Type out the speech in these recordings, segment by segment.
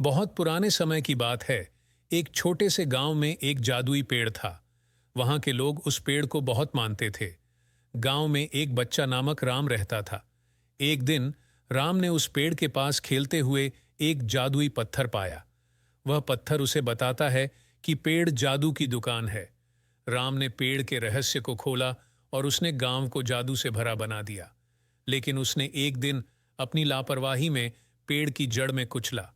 बहुत पुराने समय की बात है। एक छोटे से गांव में एक जादुई पेड़ था। वहां के लोग उस पेड़ को बहुत मानते थे। गांव में एक बच्चा नामक राम रहता था। एक दिन राम ने उस पेड़ के पास खेलते हुए एक जादुई पत्थर पाया। वह पत्थर उसे बताता है कि पेड़ जादू की दुकान है। राम ने पेड़ के रहस्य को खोला और उसने गांव को जादू से भरा बना दिया। लेकिन उसने एक दिन अपनी लापरवाही में पेड़ की जड़ में कुचला।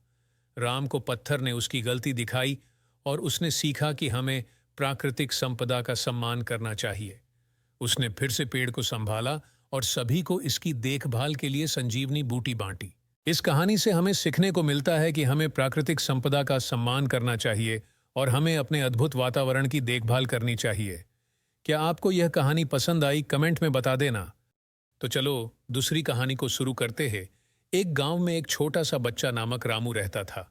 राम को पत्थर ने उसकी गलती दिखाई और उसने सीखा कि हमें प्राकृतिक संपदा का सम्मान करना चाहिए। उसने फिर से पेड़ को संभाला और सभी को इसकी देखभाल के लिए संजीवनी बूटी बांटी। इस कहानी से हमें सीखने को मिलता है कि हमें प्राकृतिक संपदा का सम्मान करना चाहिए और हमें अपने अद्भुत वातावरण की देखभाल करनी चाहिए। क्या आपको यह कहानी पसंद आई? कमेंट में बता देना। तो चलो दूसरी कहानी को शुरू करते हैं। एक गांव में एक छोटा सा बच्चा नामक रामू रहता था।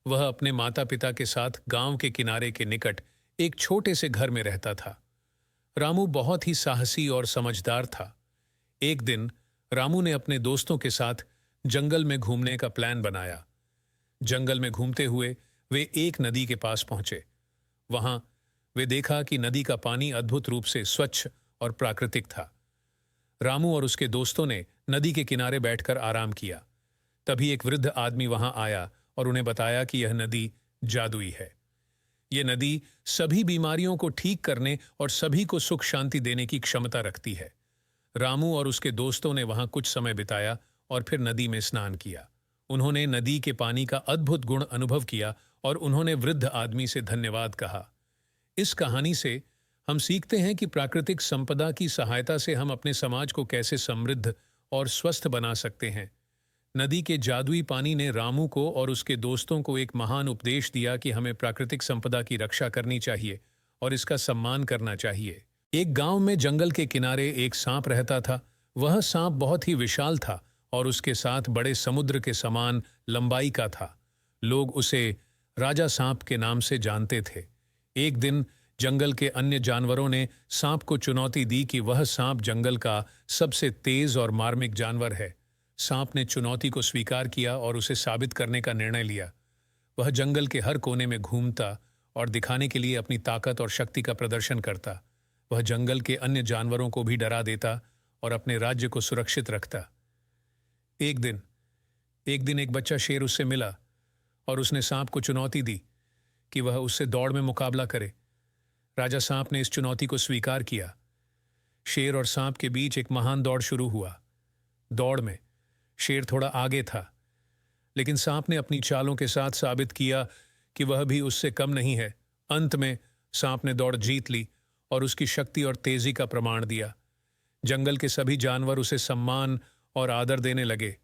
वह अपने माता पिता के साथ गांव के किनारे के निकट एक छोटे से घर में रहता था। रामू बहुत ही साहसी और समझदार था। एक दिन रामू ने अपने दोस्तों के साथ जंगल में घूमने का प्लान बनाया। जंगल में घूमते हुए वे एक नदी के पास पहुंचे। वहां वे देखा कि नदी का पानी अद्भुत रूप से स्वच्छ और प्राकृतिक था। रामू और उसके दोस्तों ने नदी के किनारे बैठकर आराम किया। तभी एक वृद्ध आदमी वहां आया और उन्हें बताया कि यह नदी जादुई है। यह नदी सभी बीमारियों को ठीक करने और सभी को सुख शांति देने की क्षमता रखती है। रामू और उसके दोस्तों ने वहां कुछ समय बिताया और फिर नदी में स्नान किया। उन्होंने नदी के पानी का अद्भुत गुण अनुभव किया और उन्होंने वृद्ध आदमी से धन्यवाद कहा। इस कहानी से हम सीखते हैं कि प्राकृतिक संपदा की सहायता से हम अपने समाज को कैसे समृद्ध और स्वस्थ बना सकते हैं। नदी के जादुई पानी ने रामू को और उसके दोस्तों को एक महान उपदेश दिया कि हमें प्राकृतिक संपदा की रक्षा करनी चाहिए और इसका सम्मान करना चाहिए। एक गांव में जंगल के किनारे एक सांप रहता था। वह सांप बहुत ही विशाल था और उसके साथ बड़े समुद्र के समान लंबाई का था। लोग उसे राजा सांप के नाम से जानते थे। एक दिन जंगल के अन्य जानवरों ने सांप को चुनौती दी कि वह सांप जंगल का सबसे तेज और मार्मिक जानवर है। सांप ने चुनौती को स्वीकार किया और उसे साबित करने का निर्णय लिया। वह जंगल के हर कोने में घूमता और दिखाने के लिए अपनी ताकत और शक्ति का प्रदर्शन करता। वह जंगल के अन्य जानवरों को भी डरा देता और अपने राज्य को सुरक्षित रखता। एक दिन एक बच्चा शेर उससे मिला और उसने सांप को चुनौती दी कि वह उससे दौड़ में मुकाबला करे। राजा सांप ने इस चुनौती को स्वीकार किया। शेर और सांप के बीच एक महान दौड़ शुरू हुआ। दौड़ में शेर थोड़ा आगे था, लेकिन सांप ने अपनी चालों के साथ साबित किया कि वह भी उससे कम नहीं है। अंत में सांप ने दौड़ जीत ली और उसकी शक्ति और तेजी का प्रमाण दिया। जंगल के सभी जानवर उसे सम्मान और आदर देने लगे।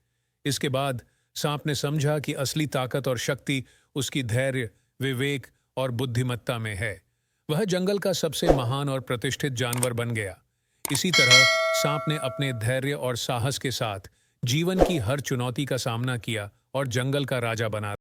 इसके बाद सांप ने समझा कि असली ताकत और शक्ति उसकी धैर्य, विवेक और बुद्धिमत्ता में है। वह जंगल का सबसे महान और प्रतिष्ठित जानवर बन गया। इसी तरह सांप ने अपने धैर्य और साहस के साथ जीवन की हर चुनौती का सामना किया और जंगल का राजा बना।